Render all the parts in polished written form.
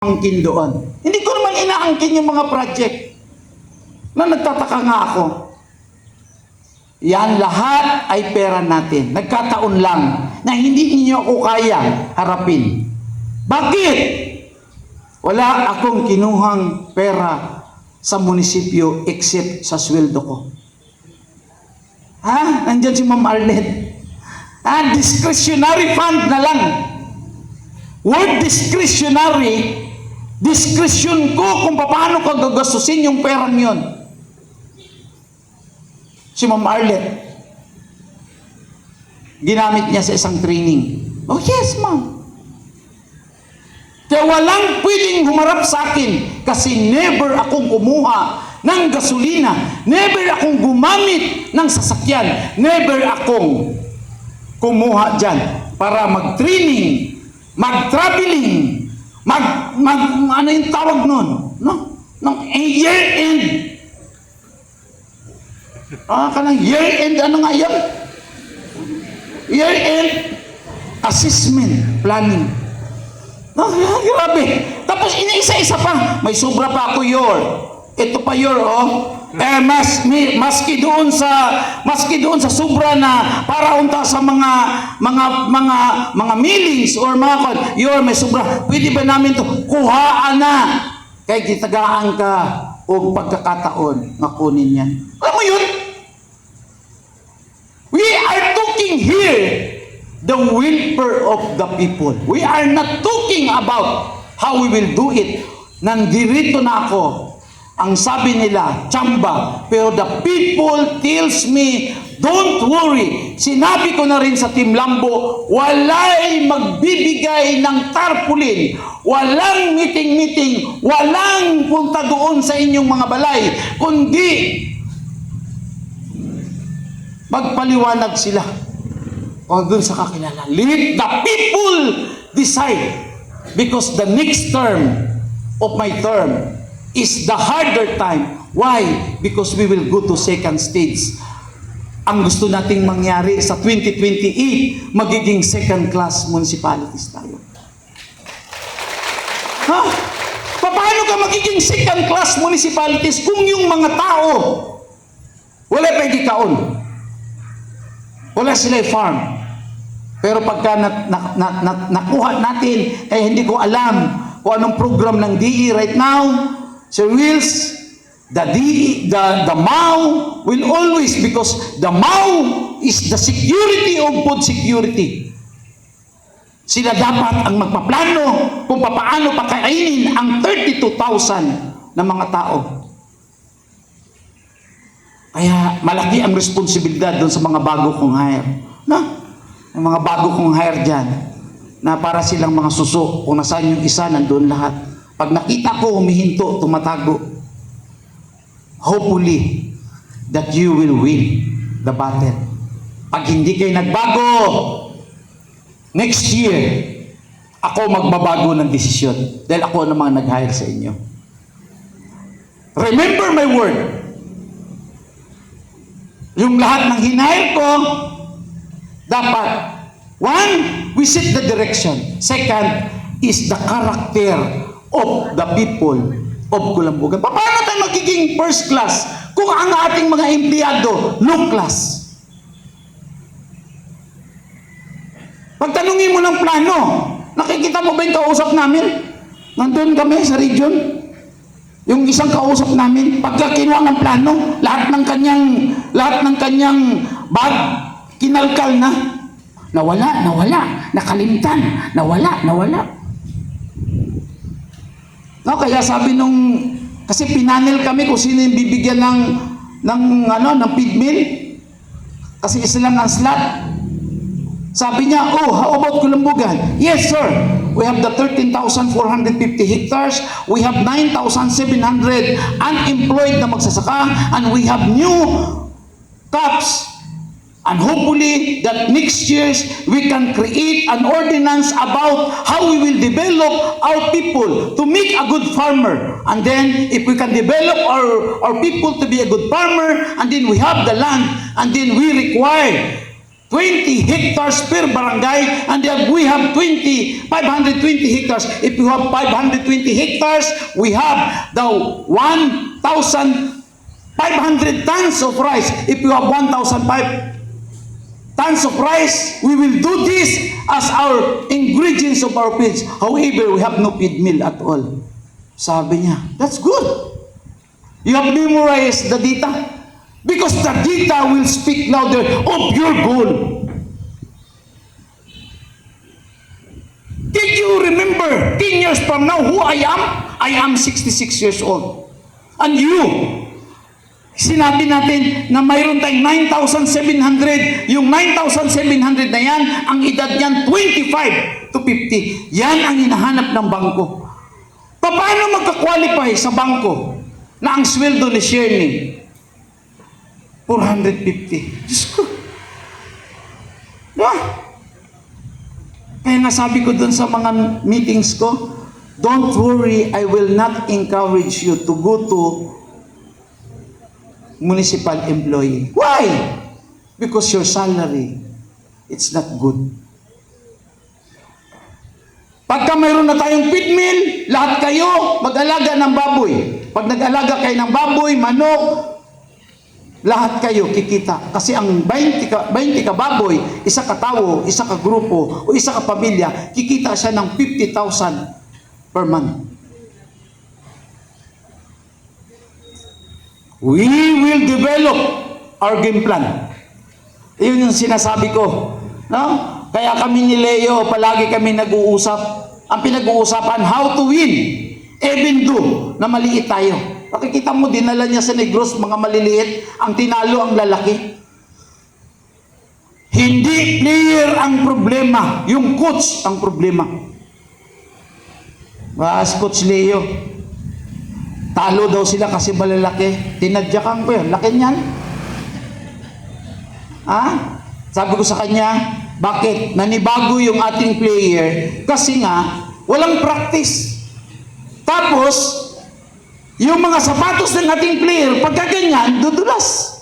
angkin doon. Hindi ko naman inaangkin yung mga project na nagtataka nga ako. Yan lahat ay pera natin. Nagkataon lang na hindi ninyo ako kaya harapin. Bakit? Wala akong kinuhang pera sa munisipyo except sa sweldo ko. Ha? Nandyan si Ma'am Arlette. Discretionary fund na lang. Word discretionary, discretion ko kung paano ko gagastusin yung perang yon. Si Ma'am Arlette, ginamit niya sa isang training. Oh yes, ma'am. Kaya walang pwedeng humarap sa akin kasi never akong kumuha ng gasolina. Never akong gumamit ng sasakyan. Never akong kumuha dyan para mag-training, mag-traveling, ano yung tawag nun? No? Nung year-end. Kanang year-end, ano nga yan? Year-end assessment, planning. Grabe. Tapos iniisa-isa pa. May sobra pa ako, ito pa, maski doon sa sobra na para unta sa mga millings or mga may sobra. Pwede ba namin to kuhaan na? Kay gitagaan ka o pagkakataon na kunin yan. Alam mo yun? We are talking here the welfare of the people. We are not talking about how we will do it. Nandirito na ako. Ang sabi nila, tsamba. Pero the people tells me, don't worry. Sinabi ko na rin sa Team Lambo, wala'y magbibigay ng tarpaulin. Walang meeting-meeting. Walang punta doon sa inyong mga balay. Kundi, magpaliwanag sila. O doon sa kakilala. Let the people decide. Because the next term of my term is the harder time. Why? Because we will go to second stage. Ang gusto nating mangyari sa 2028, magiging second class municipalities tayo. Paano ka magiging second class municipalities kung yung mga tao wala pa kaon? Wala sila farm. Pero pagka nakuha natin, hindi ko alam kung anong program ng DE right now, Sir Wills, the MAU will always, because the MAU is the security of food security. Sila dapat ang magpaplano kung paano pakainin ang 32,000 na mga tao. Kaya malaki ang responsibilidad doon sa mga bago kong hire. Yung mga bago kong hire dyan, na para silang mga suso, kung nasaan yung isa, nandun lahat. Pag nakita ko, humihinto, tumatago. Hopefully, that you will win the battle. Pag hindi kayo nagbago, next year, ako magbabago ng desisyon. Dahil ako namang nag-hire sa inyo. Remember my word. Yung lahat ng hinire ko, dapat, one, we set the direction. Second, is the character of the people of Kulambugan. Paano tayo magiging first class kung ang ating mga empleyado low class? Pagtanungin mo ng plano, nakikita mo ba yung kausap namin? Nandun kami sa region. Yung isang kausap namin, pagka kinuha ng plano, lahat ng kanyang bag, kinalkal na. Nawala, nakalimtan, nawala. Kaya sabi kasi pinanel kami kung sino yung bibigyan ng feed mill. Kasi isa lang ang slot. Sabi niya, how about Kulambugan? Yes, sir. We have the 13,450 hectares. We have 9,700 unemployed na magsasaka. And we have new crops. And hopefully that next year we can create an ordinance about how we will develop our people to make a good farmer. And then if we can develop our people to be a good farmer, and then we have the land, and then we require 20 hectares per barangay, and we have 520 hectares. If you have 520 hectares, we have the 1,500 tons of rice. If you have 1,500 tons of rice, we will do this as our ingredients of our feeds. However, we have no feed mill at all. Sabi niya, that's good. You have memorized the data. Because the data will speak louder of your goal. Did you remember 10 years from now who I am? I am 66 years old. And you, sinabi natin na mayroon tayong 9,700. Yung 9,700 na yan, ang edad niyan 25 to 50. Yan ang hinahanap ng bangko. Paano magka-qualify sa bangko na ang sweldo ni Shirley 450. Diyos ko. Diba? Kaya nasabi ko dun sa mga meetings ko, don't worry, I will not encourage you to go to municipal employee. Why? Because your salary, it's not good. Pagka mayroon na tayong feed mill, lahat kayo mag-alaga ng baboy. Pag nag-alaga kayo ng baboy, manok, lahat kayo kikita. Kasi ang 20 ka baboy, isa ka tao, isa ka grupo, o isa ka pamilya, kikita siya ng 50,000 per month. We will develop our game plan. Iyon yung sinasabi ko. No? Kaya kami ni Leo, palagi kami nag-uusap. Ang pinag-uusapan, how to win. Even though na maliit tayo. Pakikita mo, dinala niya sa Negros, mga maliliit, ang tinalo ang lalaki. Hindi player ang problema, yung coach ang problema. Mas Coach Leo, talo daw sila kasi malalaki. Tinadyakan ko yun, laki niyan. Ha? Sabi ko sa kanya, bakit? Nanibago yung ating player kasi nga, walang practice. Tapos, yung mga sapatos ng ating player, pagka ganyan, dudulas.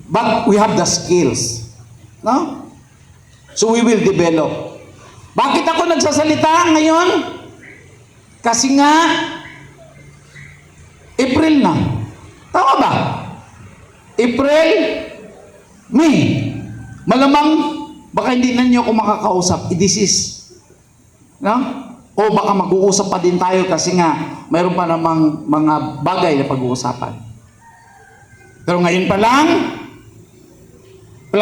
But we have the skills. No? So we will develop. Bakit ako nagsasalita ngayon? Kasi nga, April na. Tama ba? April, May. Malamang, baka hindi na niyo ako makakausap. I-disease. No? O baka mag-uusap pa din tayo kasi nga mayroon pa namang mga bagay na pag-uusapan. Pero ngayon pa lang,